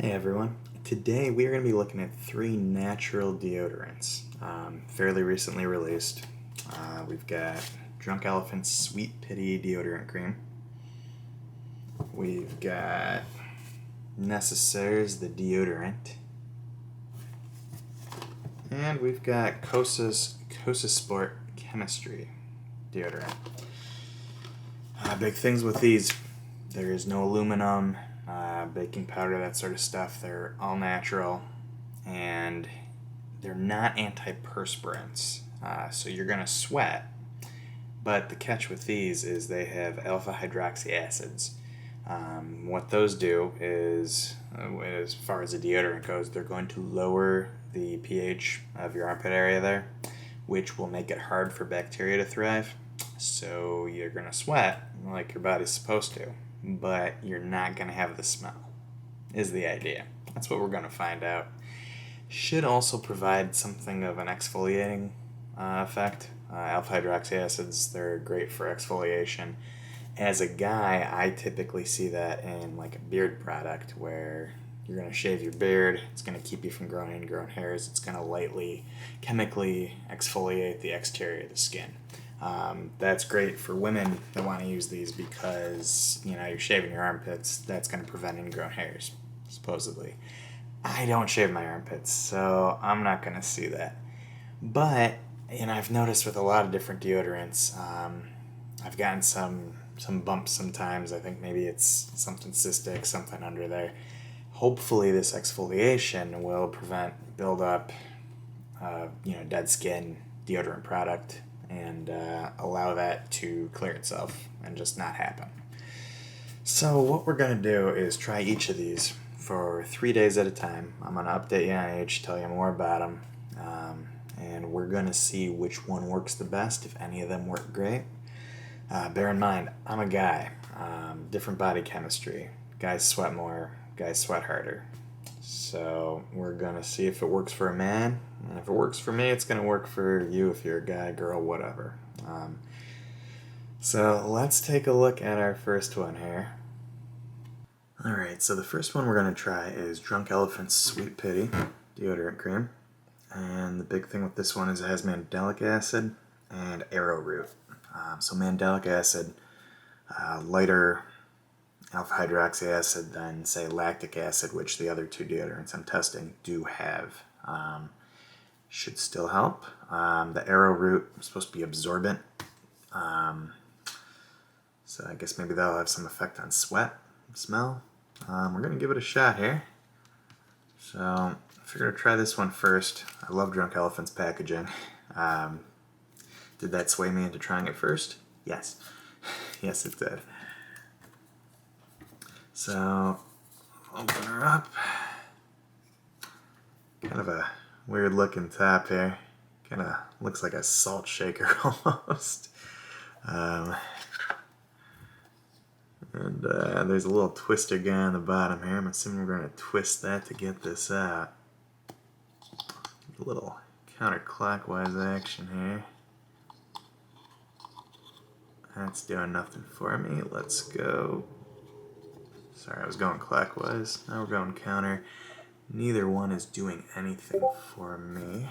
Hey everyone. Today we are going to be looking at three natural deodorants, fairly recently released. We've got Drunk Elephant Sweet Pitti deodorant cream. We've got Necessaire's The Deodorant. And we've got Kosasport Chemistry deodorant. Big things with these. There is no aluminum, baking powder, that sort of stuff. They're all natural, and they're not antiperspirants, so you're going to sweat. But the catch with these is they have alpha hydroxy acids. What those do is, as far as the deodorant goes, they're going to lower the pH of your armpit area there, which will make it hard for bacteria to thrive. So you're going to sweat like your body's supposed to, but you're not going to have the smell, is the idea. That's what we're going to find out. Should also provide something of an exfoliating effect. Alpha hydroxy acids, they're great for exfoliation. As a guy, I typically see that in like a beard product where you're going to shave your beard, it's going to keep you from growing ingrown hairs, it's going to lightly chemically exfoliate the exterior of the skin. That's great for women that want to use these because, you're shaving your armpits, that's going to prevent ingrown hairs, supposedly. I don't shave my armpits, so I'm not going to see that. But, I've noticed with a lot of different deodorants, I've gotten some bumps sometimes. I think maybe it's something cystic, something under there. Hopefully this exfoliation will prevent buildup of, dead skin deodorant product and allow that to clear itself and just not happen. So what we're going to do is try each of these for 3 days at a time. I'm going to update you on each, tell you more about them, and we're going to see which one works the best, if any of them work great. Bear in mind, I'm a guy, different body chemistry. Guys sweat more, guys sweat harder. So we're going to see if it works for a man, and if it works for me, it's going to work for you if you're a guy, girl, whatever. So let's take a look at our first one here. Alright, so the first one we're going to try is Drunk Elephant Sweet Pitti deodorant cream. And the big thing with this one is it has mandelic acid and arrowroot. So mandelic acid, lighter alpha hydroxy acid than, say, lactic acid, which the other two deodorants I'm testing do have. Should still help. The arrowroot is supposed to be absorbent. So I guess maybe that'll have some effect on sweat, smell. We're going to give it a shot here. So I figured I'd try this one first. I love Drunk Elephant's packaging. Did that sway me into trying it first? Yes. Yes, it did. So, open her up. Kind of a weird looking top here. Kind of looks like a salt shaker almost. And there's a little twister guy on the bottom here. I'm assuming we're going to twist that to get this out. A little counterclockwise action here. That's doing nothing for me. Let's go. Sorry, I was going clockwise. Now we're going counter. Neither one is doing anything for me.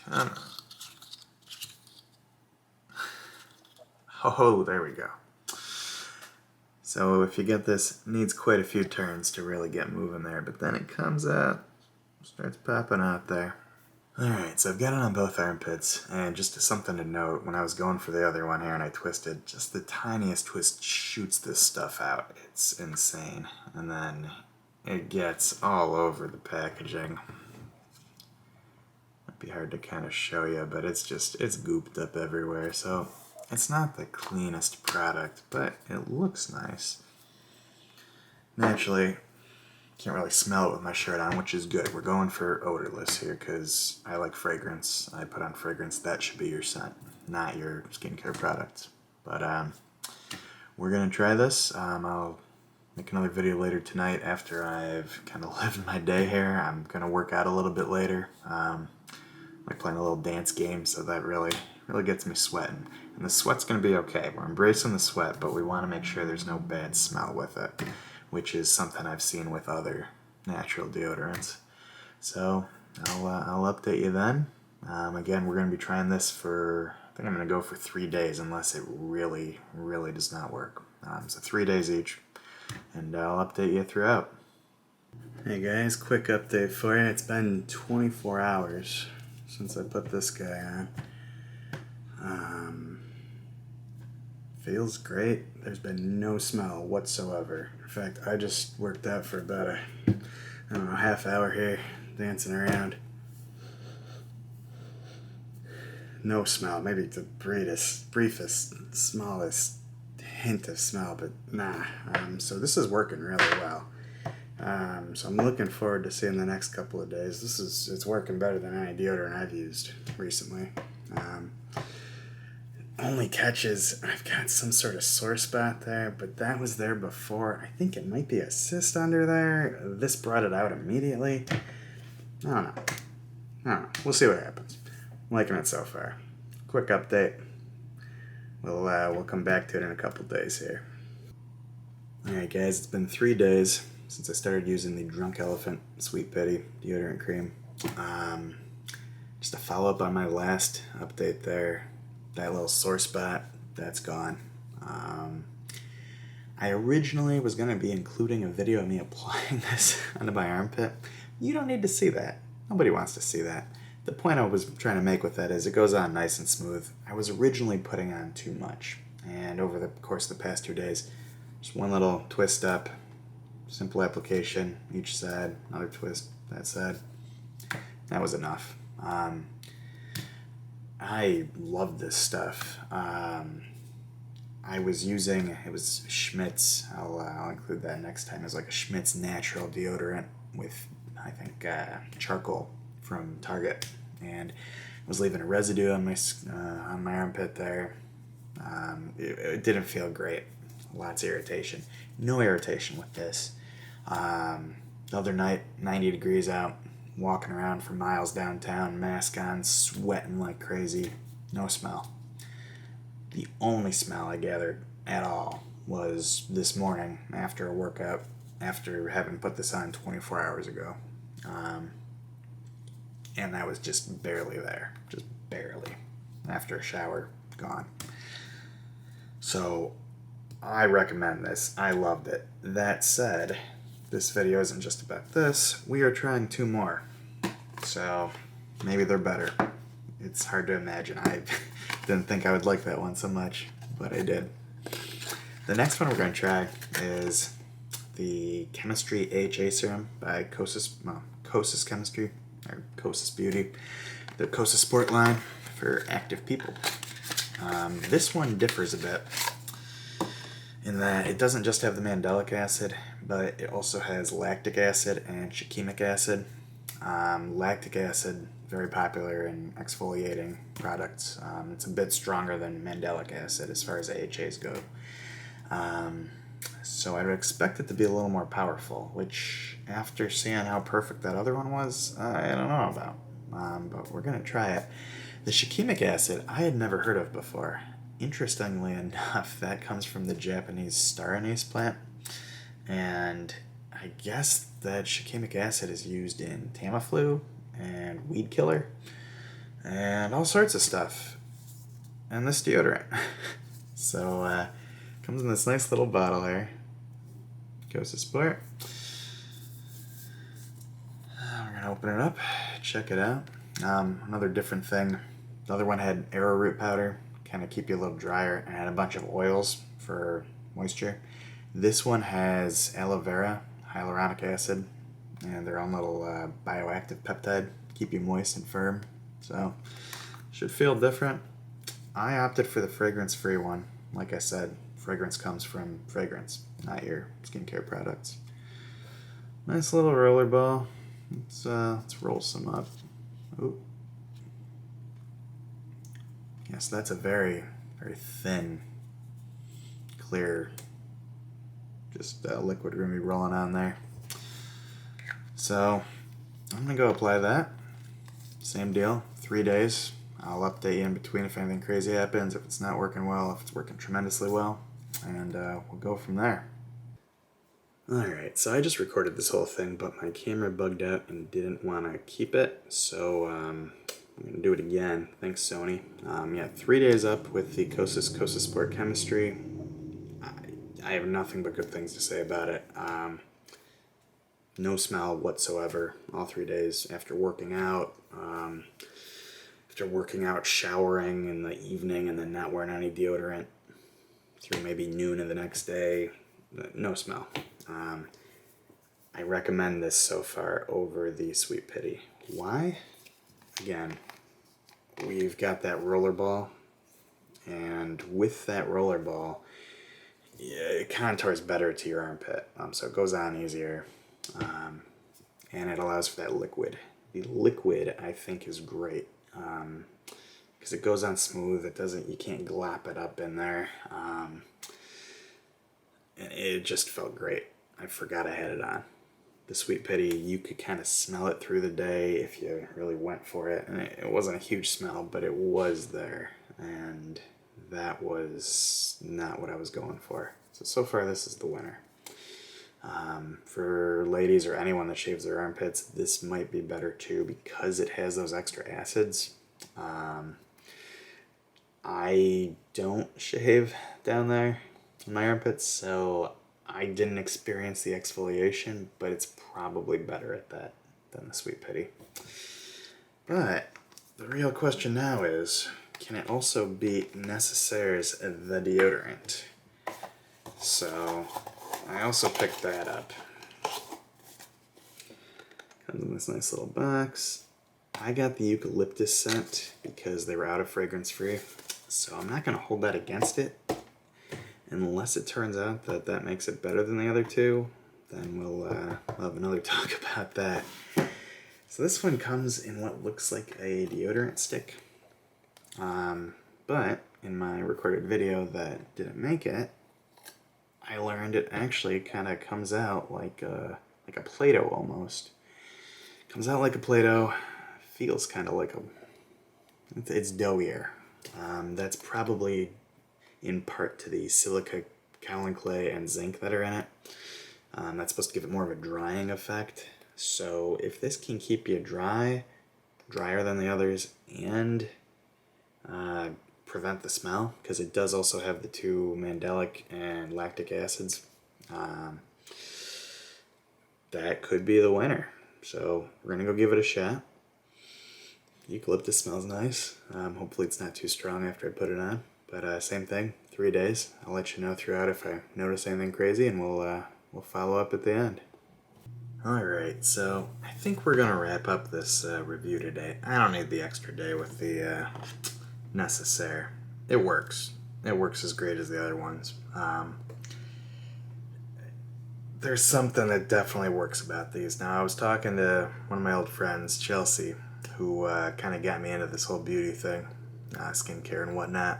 Come on. Oh, there we go. So if you get this, it needs quite a few turns to really get moving there, but then it comes out, starts popping out there. Alright, so I've got it on both armpits, and just something to note, when I was going for the other one here and I twisted, just the tiniest twist shoots this stuff out. It's insane. And then it gets all over the packaging. Might be hard to kind of show you, but it's gooped up everywhere, so it's not the cleanest product, but it looks nice. Naturally, can't really smell it with my shirt on, which is good. We're going for odorless here because I like fragrance. I put on fragrance. That should be your scent, not your skincare products. But we're going to try this. I'll make another video later tonight after I've kind of lived my day here. I'm going to work out a little bit later. Like playing a little dance game, so that really really gets me sweating. And the sweat's going to be okay. We're embracing the sweat, but we want to make sure there's no bad smell with it, which is something I've seen with other natural deodorants. So I'll update you then. Again, we're going to be trying this for, I think I'm going to go for 3 days unless it really, really does not work. So 3 days each, and I'll update you throughout. Hey guys, quick update for you. It's been 24 hours since I put this guy on. Feels great. There's been no smell whatsoever. In fact, I just worked out for about a, I don't know, half hour here, dancing around. No smell. Maybe the briefest, smallest hint of smell, but nah. So this is working really well. So I'm looking forward to seeing the next couple of days. It's working better than any deodorant I've used recently. Only catch is I've got some sort of sore spot there, but that was there before. I think it might be a cyst under there. This brought it out immediately. I don't know. We'll see what happens. I'm liking it so far. Quick update. We'll come back to it in a couple days here. Alright guys, it's been 3 days since I started using the Drunk Elephant Sweet Pitti deodorant cream. Just a follow up on my last update there. That little sore spot, that's gone. I originally was going to be including a video of me applying this onto my armpit. You don't need to see that. Nobody wants to see that. The point I was trying to make with that is it goes on nice and smooth. I was originally putting on too much. And over the course of the past 2 days, just one little twist up, simple application, each side, another twist, that side. That was enough. I love this stuff. I was using, it was Schmidt's, I'll include that next time, it's like a Schmidt's natural deodorant with, I think, charcoal from Target, and it was leaving a residue on my armpit there. It didn't feel great. Lots of irritation. No irritation with this. The other night, 90 degrees out, walking around for miles downtown, mask on, sweating like crazy, no smell. The only smell I gathered at all was this morning after a workout, after having put this on 24 hours ago. And that was just barely there, just barely. After a shower, gone. So I recommend this. I loved it. That said, this video isn't just about this. We are trying 2 more. So maybe they're better. It's hard to imagine. I didn't think I would like that one so much, but I did. The next one we're going to try is the Chemistry AHA Serum by Kosas Chemistry, or Kosas Beauty. The Kosasport line for active people. This one differs a bit in that it doesn't just have the mandelic acid, but it also has lactic acid and gimmick acid. Lactic acid, very popular in exfoliating products. It's a bit stronger than mandelic acid as far as AHAs go. So I would expect it to be a little more powerful, which after seeing how perfect that other one was, I don't know about. But we're going to try it. The shikimic acid I had never heard of before. Interestingly enough, that comes from the Japanese star anise plant. And I guess that shikimic acid is used in Tamiflu and weed killer and all sorts of stuff. And this deodorant. So, comes in this nice little bottle here. Kosasport. We're going to open it up, check it out. Another different thing. The other one had arrowroot powder, kind of keep you a little drier, and had a bunch of oils for moisture. This one has aloe vera, hyaluronic acid, and their own little bioactive peptide, keep you moist and firm. So, should feel different. I opted for the fragrance-free one. Like I said, fragrance comes from fragrance, not your skincare products. Nice little roller ball. Let's roll some up. Ooh. Yes, that's a very, very thin, clear, just liquid we're going to be rolling on there. So, I'm going to go apply that. Same deal, 3 days. I'll update you in between if anything crazy happens, if it's not working well, if it's working tremendously well, and we'll go from there. Alright, so I just recorded this whole thing, but my camera bugged out and didn't want to keep it, so I'm going to do it again. Thanks, Sony. Yeah, 3 days up with the Kosasport chemistry. I have nothing but good things to say about it. No smell whatsoever all 3 days after working out. Showering in the evening, and then not wearing any deodorant through maybe noon of the next day. No smell. I recommend this so far over the Sweet Pitti. Why? Again, we've got that roller ball, and with that roller ball, it contours better to your armpit, so it goes on easier, and it allows for that liquid. The liquid, I think, is great, because it goes on smooth. You can't glop it up in there, and it just felt great. I forgot I had it on. The Sweet Pitti, you could kind of smell it through the day if you really went for it. And it wasn't a huge smell, but it was there. And that was not what I was going for. So far, this is the winner. For ladies or anyone that shaves their armpits, this might be better too, because it has those extra acids. I don't shave down there in my armpits, so I didn't experience the exfoliation, but it's probably better at that than the Sweet Pitti. But the real question now is, can it also beat Necessaire's The Deodorant? So I also picked that up. Comes in this nice little box. I got the eucalyptus scent because they were out of fragrance free, so I'm not going to hold that against it. Unless it turns out that that makes it better than the other two, then we'll have another talk about that. So this one comes in what looks like a deodorant stick. But in my recorded video that didn't make it, I learned it actually kind of comes out like a Play-Doh almost. Comes out like a Play-Doh, feels kind of like it's doughier. That's probably in part to the silica, kaolin clay, and zinc that are in it. That's supposed to give it more of a drying effect. So if this can keep you drier than the others, and prevent the smell, because it does also have the two mandelic and lactic acids, that could be the winner. So we're going to go give it a shot. Eucalyptus smells nice. Hopefully it's not too strong after I put it on. But same thing, 3 days. I'll let you know throughout if I notice anything crazy, and we'll follow up at the end. Alright, so I think we're going to wrap up this review today. I don't need the extra day with the Necessaire. It works. It works as great as the other ones. There's something that definitely works about these. Now, I was talking to one of my old friends, Chelsea, who kind of got me into this whole beauty thing, skincare and whatnot.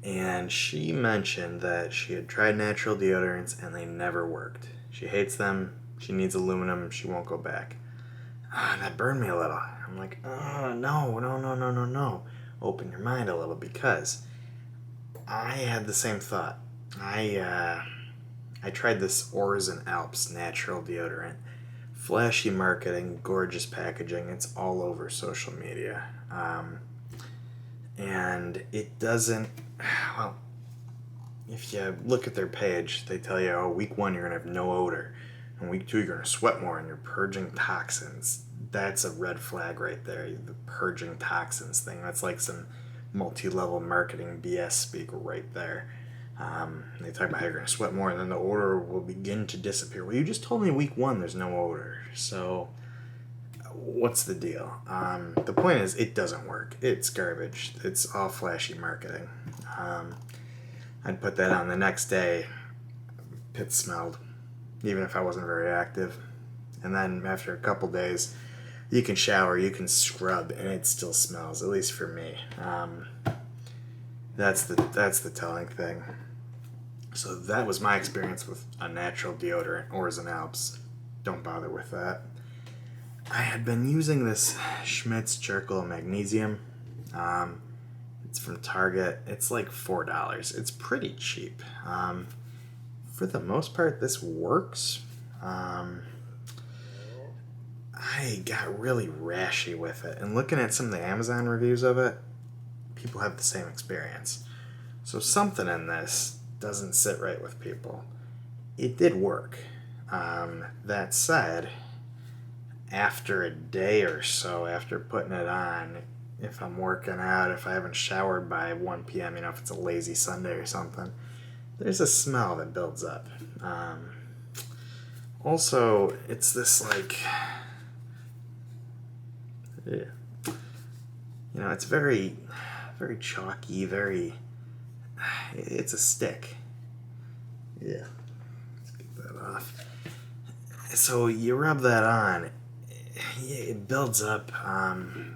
And she mentioned that she had tried natural deodorants and they never worked. She hates them. She needs aluminum. She won't go back. That burned me a little. I'm like, no. Open your mind a little, because I had the same thought. I tried this Oars Alps natural deodorant. Flashy marketing, gorgeous packaging. It's all over social media. And it doesn't, well, if you look at their page, they tell you, oh, week 1 you're going to have no odor, and week 2 you're going to sweat more and you're purging toxins. That's a red flag right there, the purging toxins thing. That's like some multi-level marketing BS speak right there. They talk about how you're going to sweat more and then the odor will begin to disappear. Well, you just told me week 1 there's no odor, so what's the deal? The point is, it doesn't work. It's garbage. It's all flashy marketing. I'd put that on the next day. It smelled, even if I wasn't very active. And then after a couple days, you can shower, you can scrub, and it still smells, at least for me. That's the telling thing. So that was my experience with a natural deodorant, Oars Alps. Don't bother with that. I had been using this Schmidt's Charcoal Magnesium. It's from Target. It's like $4. It's pretty cheap. For the most part, this works. I got really rashy with it. And looking at some of the Amazon reviews of it, people have the same experience. So something in this doesn't sit right with people. It did work. That said, after a day or so after putting it on, if I'm working out, if I haven't showered by 1 p.m., if it's a lazy Sunday or something, there's a smell that builds up. Also, it's this it's very, very chalky, it's a stick. Yeah, let's get that off. So you rub that on, it builds up.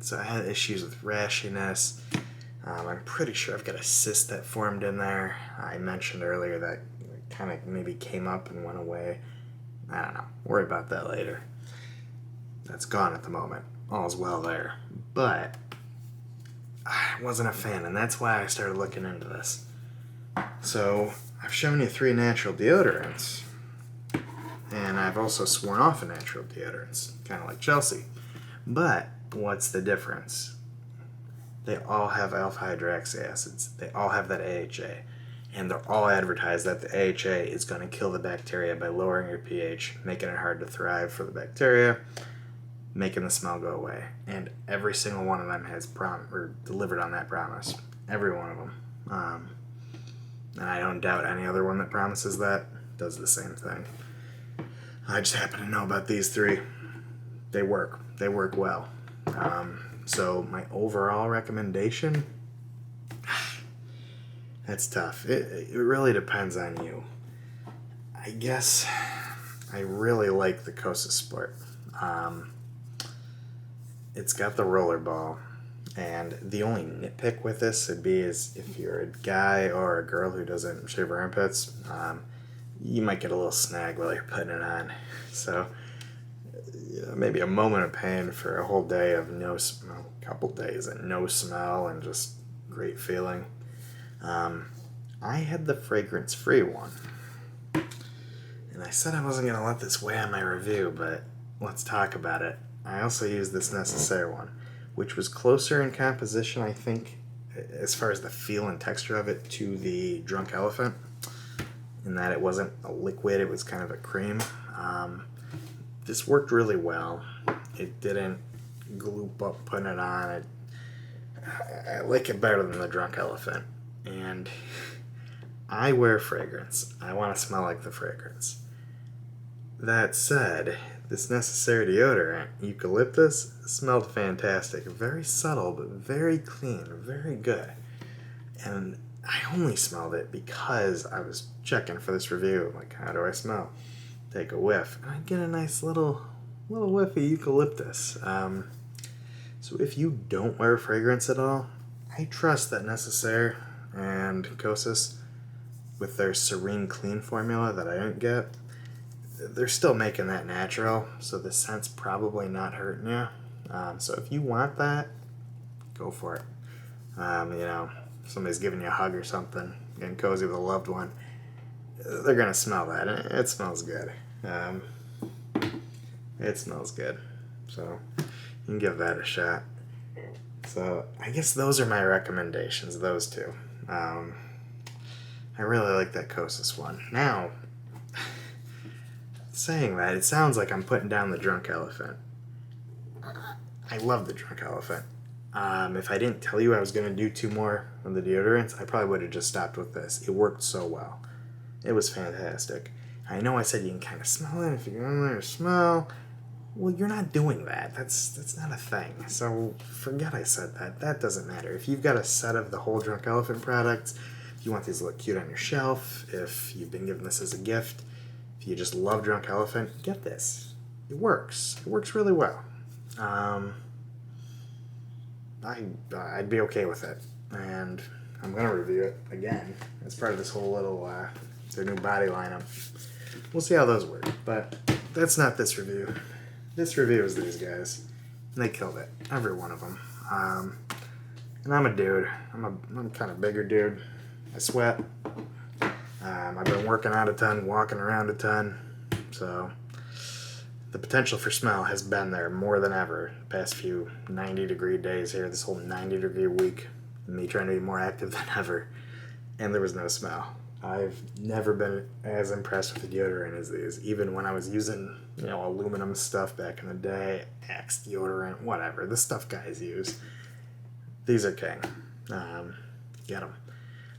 So I had issues with rashiness. I'm pretty sure I've got a cyst that formed in there. I mentioned earlier that kind of maybe came up and went away. I don't know. Worry about that later. That's gone at the moment. All's well there. But I wasn't a fan, and that's why I started looking into this. So I've shown you 3 natural deodorants, and I've also sworn off of natural deodorants, kind of like Chelsea. But what's the difference? They all have alpha-hydroxy acids. They all have that AHA. And they're all advertised that the AHA is going to kill the bacteria by lowering your pH, making it hard to thrive for the bacteria, making the smell go away. And every single one of them has delivered on that promise. Every one of them. And I don't doubt any other one that promises that does the same thing. I just happen to know about these 3. They work. They work well. So my overall recommendation, that's tough. It really depends on you. I guess I really like the Kosasport. It's got the roller ball, and the only nitpick with this would be is if you're a guy or a girl who doesn't shave her armpits, you might get a little snag while you're putting it on. So maybe a moment of pain for a whole day of a couple days and no smell and just great feeling. I had the fragrance-free one, and I said I wasn't going to let this weigh on my review, but let's talk about it. I also used this Necessaire one, which was closer in composition, I think, as far as the feel and texture of it, to the Drunk Elephant, in that it wasn't a liquid, it was kind of a cream. This worked really well. It didn't gloop up putting it on. I like it better than the Drunk Elephant. And I wear fragrance. I want to smell like the fragrance. That said, this Necessaire deodorant, eucalyptus, smelled fantastic. Very subtle, but very clean, very good. And I only smelled it because I was checking for this review. Like, how do I smell? Take a whiff, and I get a nice little whiff of eucalyptus. So if you don't wear fragrance at all, I trust that Necessaire and Kosas, with their Serene Clean formula that I didn't get, they're still making that natural, so the scent's probably not hurting you. So if you want that, go for it. Somebody's giving you a hug or something, getting cozy with a loved one, they're gonna smell that, and it smells good. It smells good, so you can give that a shot. So I guess those are my recommendations, those 2. I really like that Kosas one. Now, saying that, it sounds like I'm putting down the Drunk Elephant. I love the Drunk Elephant. If I didn't tell you I was going to do 2 more of the deodorants, I probably would have just stopped with this. It worked so well. It was fantastic. I know I said you can kind of smell it if you're in there to smell. Well, you're not doing that. That's not a thing. So forget I said that. That doesn't matter. If you've got a set of the whole Drunk Elephant products, if you want these to look cute on your shelf, if you've been given this as a gift, if you just love Drunk Elephant, get this. It works. It works really well. I'd be okay with it. And I'm going to review it again as part of this whole little their new body lineup. We'll see how those work. But that's not this review. This review is these guys. They killed it. Every one of them. And I'm a dude. I'm kind of bigger dude. I sweat. I've been working out a ton, walking around a ton. So the potential for smell has been there more than ever the past few 90-degree days here. This whole 90-degree week, me trying to be more active than ever. And there was no smell. I've never been as impressed with the deodorant as these. Even when I was using, aluminum stuff back in the day, Axe deodorant, whatever. The stuff guys use. These are king. Get them.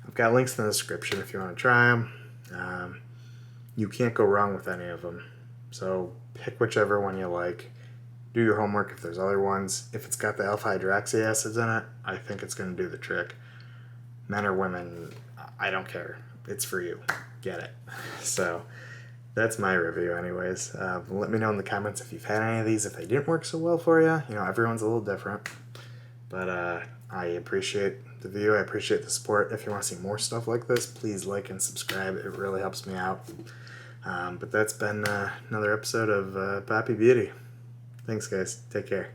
I've got links in the description if you want to try them. You can't go wrong with any of them. So pick whichever one you like. Do your homework if there's other ones. If it's got the alpha hydroxy acids in it, I think it's going to do the trick. Men or women, I don't care. It's for you. Get it. So that's my review anyways. Let me know in the comments if you've had any of these, if they didn't work so well for you. Everyone's a little different. But I appreciate the view. I appreciate the support. If you want to see more stuff like this, please like and subscribe. It really helps me out. But that's been another episode of Poppy Beauty. Thanks, guys. Take care.